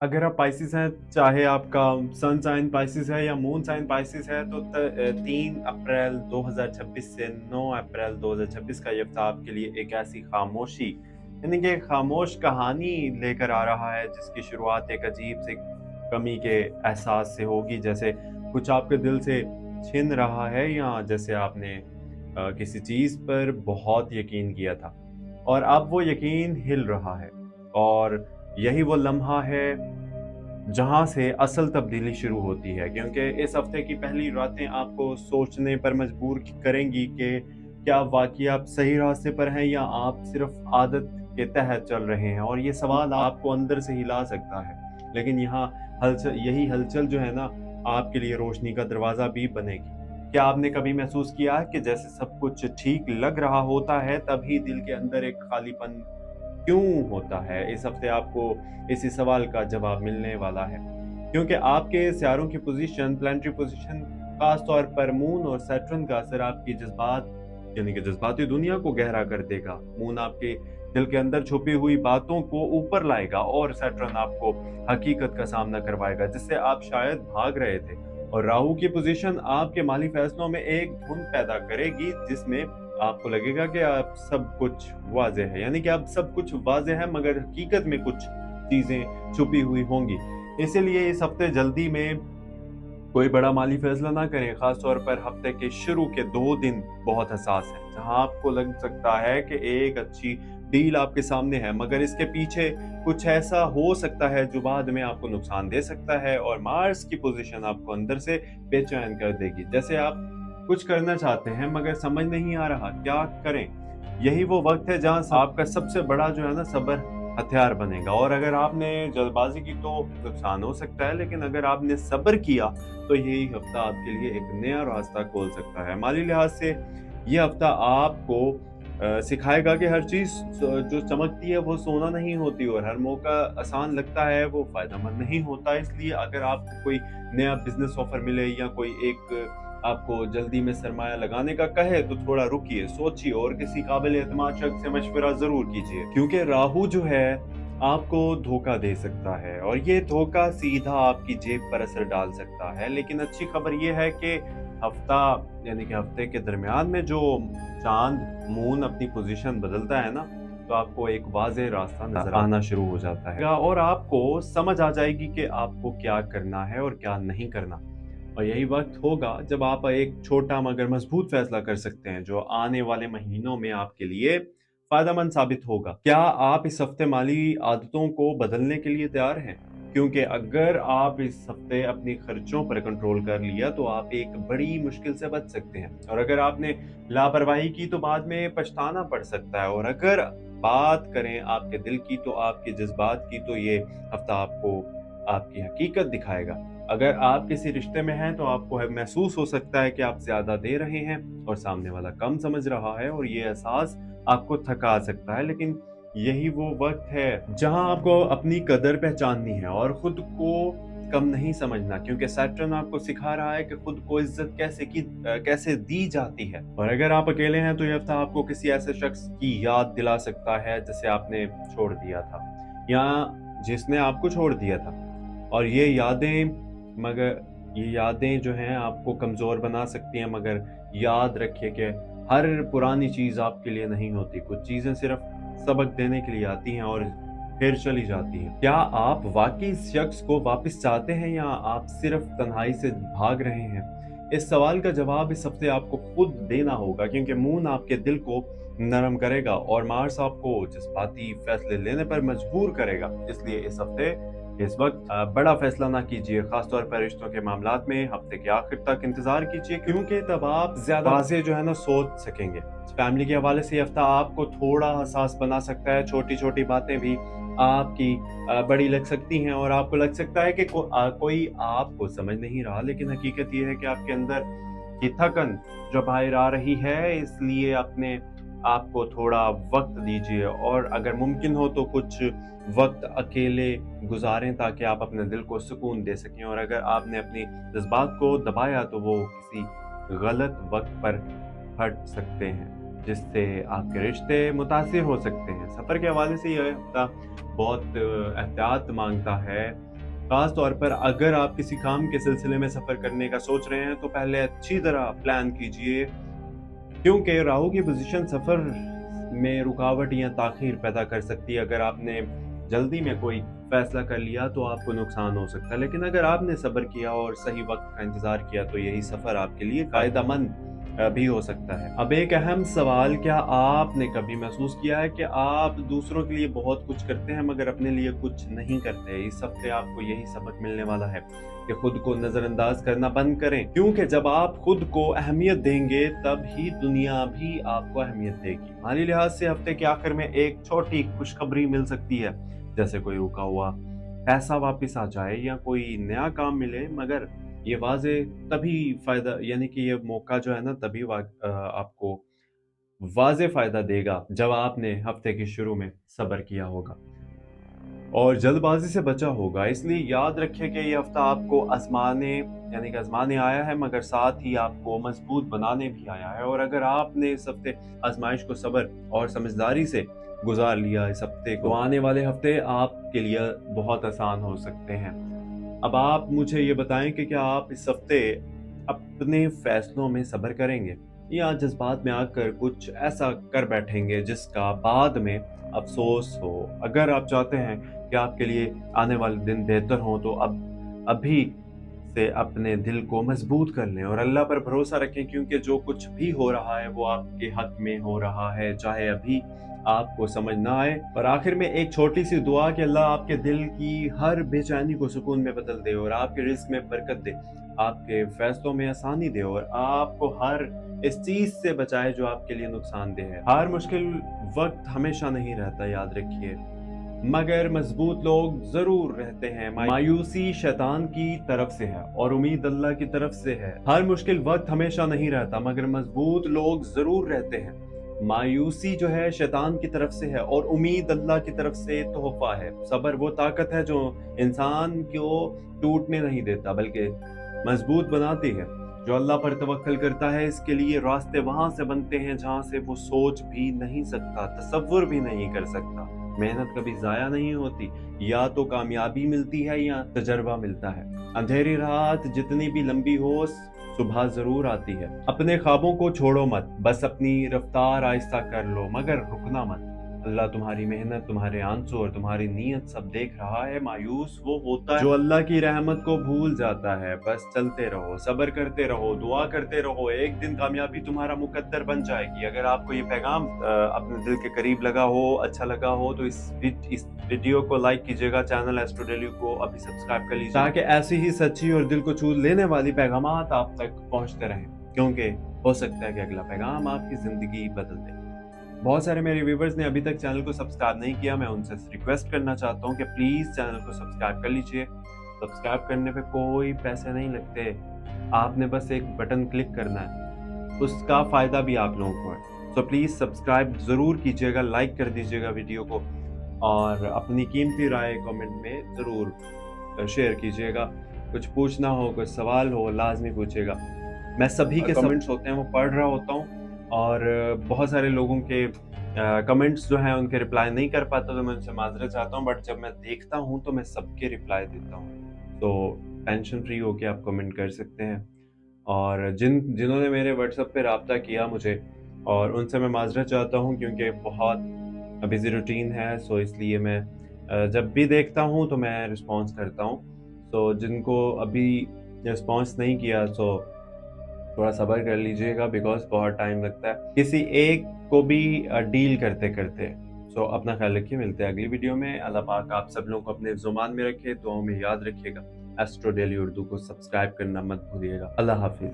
अगर आप पाइसेस हैं, चाहे आपका सन साइन पाइसेस है या मून साइन पाइसेस है, तो 3 अप्रैल 2026 से 9 अप्रैल 2026 का ये हफ्ता आपके लिए एक ऐसी खामोशी, यानी कि एक खामोश कहानी लेकर आ रहा है, जिसकी शुरुआत एक अजीब सी कमी के एहसास से होगी। जैसे कुछ आपके दिल से छिन रहा है, या जैसे आपने किसी चीज़ पर बहुत यकीन किया था और अब वो यकीन हिल रहा है। और यही वो लम्हा है जहाँ से असल तब्दीली शुरू होती है, क्योंकि इस हफ्ते की पहली रातें आपको सोचने पर मजबूर करेंगी कि क्या वाकई आप सही रास्ते पर हैं, या आप सिर्फ आदत के तहत चल रहे हैं। और ये सवाल आपको अंदर से हिला सकता है, लेकिन यहाँ हलचल, यही हलचल जो है ना, आपके लिए रोशनी का दरवाज़ा भी बनेगी। क्या आपने कभी महसूस किया है कि जैसे सब कुछ ठीक लग रहा होता है, तभी दिल के अंदर एक खालीपन क्यों होता है? इस हफ्ते आपको इसी सवाल का जवाब मिलने वाला है। क्योंकि आपके सितारों की पोज़ीशन, प्लैनेटरी पोज़ीशन, ख़ास तौर पर मून और सैटर्न का असर आपकी जज़्बात, यानी कि जज़्बाती दुनिया को गहरा कर देगा। मून आपके दिल के अंदर छुपी हुई बातों को ऊपर लाएगा, और सैटर्न आपको हकीकत का सामना करवाएगा, जिससे आप शायद भाग रहे थे। और राहु की पोज़ीशन आपके माली फ़ैसलों में एक धुंध पैदा करेगी, जिसमें आपको लगेगा कि अब सब कुछ वाज़ेह है, यानी कि अब सब कुछ वाज़ेह है, मगर हकीकत में कुछ चीज़ें छुपी हुई होंगी। इसीलिए इस हफ्ते जल्दी में कोई बड़ा माली फैसला ना करें, खास तौर पर हफ्ते के शुरू के 2 दिन बहुत हसास हैं, जहां आपको लग सकता है कि एक अच्छी डील आपके सामने है, मगर इसके पीछे कुछ ऐसा हो सकता है जो बाद में आपको नुकसान दे सकता है। और मार्स की पोजीशन आपको अंदर से बेचैन कर देगी, जैसे आप कुछ करना चाहते हैं मगर समझ नहीं आ रहा क्या करें। यही वो वक्त है जहां आपका सबसे बड़ा जो है ना सब्र हथियार बनेगा। और अगर आपने जल्दबाजी की तो नुकसान हो सकता है, लेकिन अगर आपने सब्र किया तो यही हफ्ता आपके लिए एक नया रास्ता खोल सकता है। माली लिहाज से ये हफ्ता आपको सिखाएगा कि हर चीज़ जो चमकती है वो सोना नहीं होती, और हर मौका आसान लगता है वो फ़ायदेमंद नहीं होता। इसलिए अगर आपको कोई नया बिज़नेस ऑफ़र मिले, या कोई एक आपको जल्दी में सरमाया लगाने का कहे, तो थोड़ा रुकिए, सोचिए और किसी काबिल एतमाद शख्स से मशवरा ज़रूर कीजिए। क्योंकि राहु जो है आपको धोखा दे सकता है, और ये धोखा सीधा आपकी जेब पर असर डाल सकता है। लेकिन अच्छी खबर ये है कि हफ्ता, यानी कि हफ्ते के दरमियान में जो चाँद मून अपनी पोज़ीशन बदलता है ना, तो आपको एक वाज़ेह रास्ता नज़र आना शुरू हो जाता है, और आपको समझ आ जाएगी कि आपको क्या करना है और क्या नहीं करना। और यही वक्त होगा जब आप एक छोटा मगर मजबूत फैसला कर सकते हैं, जो आने वाले महीनों में आपके लिए फायदेमंद साबित होगा। क्या आप इस हफ्ते माली आदतों को बदलने के लिए तैयार हैं? क्योंकि अगर आप इस हफ्ते अपनी खर्चों पर कंट्रोल कर लिया, तो आप एक बड़ी मुश्किल से बच सकते हैं। और अगर आपने लापरवाही की तो बाद में पछताना पड़ सकता है। और अगर बात करें आपके दिल की, तो आपके जज्बात की, तो ये हफ्ता आपको आपकी हकीकत दिखाएगा। अगर आप किसी रिश्ते में हैं, तो आपको महसूस हो सकता है कि आप ज़्यादा दे रहे हैं और सामने वाला कम समझ रहा है, और ये एहसास आपको थका सकता है। लेकिन यही वो वक्त है जहां आपको अपनी कदर पहचाननी है और खुद को कम नहीं समझना, क्योंकि सैटर्न आपको सिखा रहा है कि खुद को इज्जत कैसे दी जाती है। और अगर आप अकेले हैं, तो ये हफ्ता आपको किसी ऐसे शख्स की याद दिला सकता है जिसे आपने छोड़ दिया था, या जिसने आपको छोड़ दिया था। और ये यादें जो हैं आपको कमज़ोर बना सकती हैं, मगर याद रखिए कि हर पुरानी चीज़ आपके लिए नहीं होती। कुछ चीज़ें सिर्फ़ सबक देने के लिए आती हैं और फिर चली जाती हैं। क्या आप वाक़ई इस शख़्स को वापस चाहते हैं, या आप सिर्फ़ तन्हाई से भाग रहे हैं? इस सवाल का जवाब इस हफ़्ते आपको खुद देना होगा, क्योंकि मून आपके दिल को नरम करेगा और मार्स आपको जज़्बाती फ़ैसले लेने पर मजबूर करेगा। इसलिए इस वक्त बड़ा फैसला ना कीजिए, खास तौर पर रिश्तों के मामलात में। हफ्ते के आखिर तक इंतजार कीजिए, क्योंकि तब आप ज्यादा वाज़ेह जो है ना सोच सकेंगे। फैमिली के हवाले से ये हफ्ता आपको थोड़ा हसास बना सकता है। छोटी छोटी बातें भी आपकी बड़ी लग सकती हैं, और आपको लग सकता है कि कोई आपको समझ नहीं रहा, लेकिन हकीकत ये है कि आपके अंदर की थकन जो बाहर आ रही है। इसलिए अपने आपको थोड़ा वक्त दीजिए, और अगर मुमकिन हो तो कुछ वक्त अकेले गुजारें, ताकि आप अपने दिल को सुकून दे सकें। और अगर आपने अपनी जज्बात को दबाया, तो वो किसी गलत वक्त पर फट सकते हैं, जिससे आपके रिश्ते मुतासिर हो सकते हैं। सफ़र के हवाले से यह हफ्ता बहुत एहतियात मांगता है। खास तौर पर अगर आप किसी काम के सिलसिले में सफ़र करने का सोच रहे हैं तो पहले अच्छी तरह प्लान कीजिए, क्योंकि राहु की पोजीशन सफ़र में रुकावट या ताख़ीर पैदा कर सकती है। अगर आपने जल्दी में कोई फ़ैसला कर लिया तो आपको नुकसान हो सकता है, लेकिन अगर आपने सब्र किया और सही वक़्त का इंतज़ार किया तो यही सफ़र आपके लिए फ़ायदेमंद भी हो सकता है। अब एक अहम सवाल, क्या आपने कभी महसूस किया है कि आप दूसरों के लिए बहुत कुछ करते हैं मगर अपने लिए कुछ नहीं करते? इस हफ़्ते आपको यही सबक मिलने वाला है कि खुद को नज़रअंदाज करना बंद करें, क्योंकि जब आप खुद को अहमियत देंगे तब ही दुनिया भी आपको अहमियत देगी। माली लिहाज से हफ्ते के आखिर में एक छोटी खुशखबरी मिल सकती है, जैसे कोई रुका हुआ पैसा वापस आ जाए या कोई नया काम मिले, मगर ये वाज़े तभी फ़ायदा, यानी कि ये मौका जो है ना तभी आपको वाज़े फ़ायदा देगा जब आपने हफ्ते के शुरू में सब्र किया होगा और जल्दबाज़ी से बचा होगा। इसलिए याद रखिए कि ये हफ़्ता आपको आज़माने, यानी कि आज़माने आया है, मगर साथ ही आपको मज़बूत बनाने भी आया है। और अगर आपने इस हफ़्ते आज़माइश को सब्र और समझदारी से गुज़ार लिया इस हफ़्ते को, तो आने वाले हफ़्ते आपके लिए बहुत आसान हो सकते हैं। अब आप मुझे ये बताएँ कि क्या आप इस हफ़्ते अपने फ़ैसलों में सब्र करेंगे या जज़्बात में आकर कुछ ऐसा कर बैठेंगे जिसका बाद में अफ़सोस हो? अगर आप चाहते हैं कि आपके लिए आने वाले दिन बेहतर हों तो अब अभी से अपने दिल को मजबूत कर लें और अल्लाह पर भरोसा रखें, क्योंकि जो कुछ भी हो रहा है वो आपके हक में हो रहा है, चाहे अभी आपको समझ ना आए। और आखिर में एक छोटी सी दुआ कि अल्लाह आपके दिल की हर बेचैनी को सुकून में बदल दे और आपके रिज़्क में बरकत दे, आपके फैसलों में आसानी दे और आपको हर इस चीज़ से बचाए जो आपके लिए नुकसानदेह है। हर मुश्किल वक्त हमेशा नहीं रहता, याद रखिए, मगर मजबूत लोग जरूर रहते हैं। मायूसी शैतान की तरफ से है और उम्मीद अल्लाह की तरफ से है। हर मुश्किल वक्त हमेशा नहीं रहता, मगर मजबूत लोग जरूर रहते हैं। मायूसी जो है शैतान की तरफ से है और उम्मीद अल्लाह की तरफ से तोहफा है। सब्र वो ताकत है जो इंसान को टूटने नहीं देता बल्कि मजबूत बनाती है। जो अल्लाह पर तवक्कल करता है, इसके लिए रास्ते वहां से बनते हैं जहां से वो सोच भी नहीं सकता, तसव्वुर भी नहीं कर सकता। मेहनत कभी ज़ाया नहीं होती, या तो कामयाबी मिलती है या तजर्बा मिलता है। अंधेरी रात जितनी भी लंबी हो, सुबह ज़रूर आती है। अपने ख्वाबों को छोड़ो मत, बस अपनी रफ्तार आहिस्ता कर लो, मगर रुकना मत। अल्लाह तुम्हारी मेहनत, तुम्हारे आंसू और तुम्हारी नीयत सब देख रहा है। मायूस वो होता है जो अल्लाह की रहमत को भूल जाता है। बस चलते रहो, सब्र करते रहो, दुआ करते रहो, एक दिन कामयाबी तुम्हारा मुकद्दर बन जाएगी। अगर आपको ये पैगाम अपने दिल के करीब लगा हो, अच्छा लगा हो, तो इस वीडियो को लाइक कीजिएगा, चैनल एस्ट्रो डेली को अभी सब्सक्राइब कर लीजिए, ताकि ऐसी ही सच्ची और दिल को छू लेने वाली पैगामात आप तक पहुंचते रहें, क्योंकि हो सकता है कि अगला पैगाम आपकी ज़िंदगी बदल दे। बहुत सारे मेरे व्यूवर्स ने अभी तक चैनल को सब्सक्राइब नहीं किया। मैं उनसे रिक्वेस्ट करना चाहता हूँ कि प्लीज़ चैनल को सब्सक्राइब कर लीजिए। सब्सक्राइब करने पे कोई पैसे नहीं लगते, आपने बस एक बटन क्लिक करना है, उसका फ़ायदा भी आप लोगों को है। सो प्लीज़ सब्सक्राइब ज़रूर कीजिएगा, लाइक कर दीजिएगा वीडियो को और अपनी कीमती राय कमेंट में ज़रूर शेयर कीजिएगा। कुछ पूछना हो, कुछ सवाल हो, लाज़मी पूछिएगा। मैं सभी के कमेंट्स होते हैं वो पढ़ रहा होता हूँ और बहुत सारे लोगों के कमेंट्स जो हैं उनके रिप्लाई नहीं कर पाता, तो मैं उनसे माज़रत चाहता हूँ, बट जब मैं देखता हूँ तो मैं सबके रिप्लाई देता हूँ। तो टेंशन फ्री होके आप कमेंट कर सकते हैं। और जिन्होंने मेरे व्हाट्सएप पे राब्ता किया मुझे, और उनसे मैं माज़रत चाहता हूँ, क्योंकि बहुत बिज़ी रूटीन है, सो इसलिए मैं जब भी देखता हूँ तो मैं रिस्पॉन्स करता हूँ। सो जिनको अभी रिस्पॉन्स नहीं किया, सो थोड़ा सब्र कर लीजिएगा, बिकॉज़ बहुत टाइम लगता है किसी एक को भी डील करते-करते। सो अपना ख़्याल रखिए, मिलते हैं अगली वीडियो में। अल्लाह पाक आप सब लोगों को अपने ज़ुबान में रखे, दुआओं में याद रखिएगा। एस्ट्रो डेली उर्दू को सब्सक्राइब करना मत भूलिएगा। अल्लाह हाफ़िज़।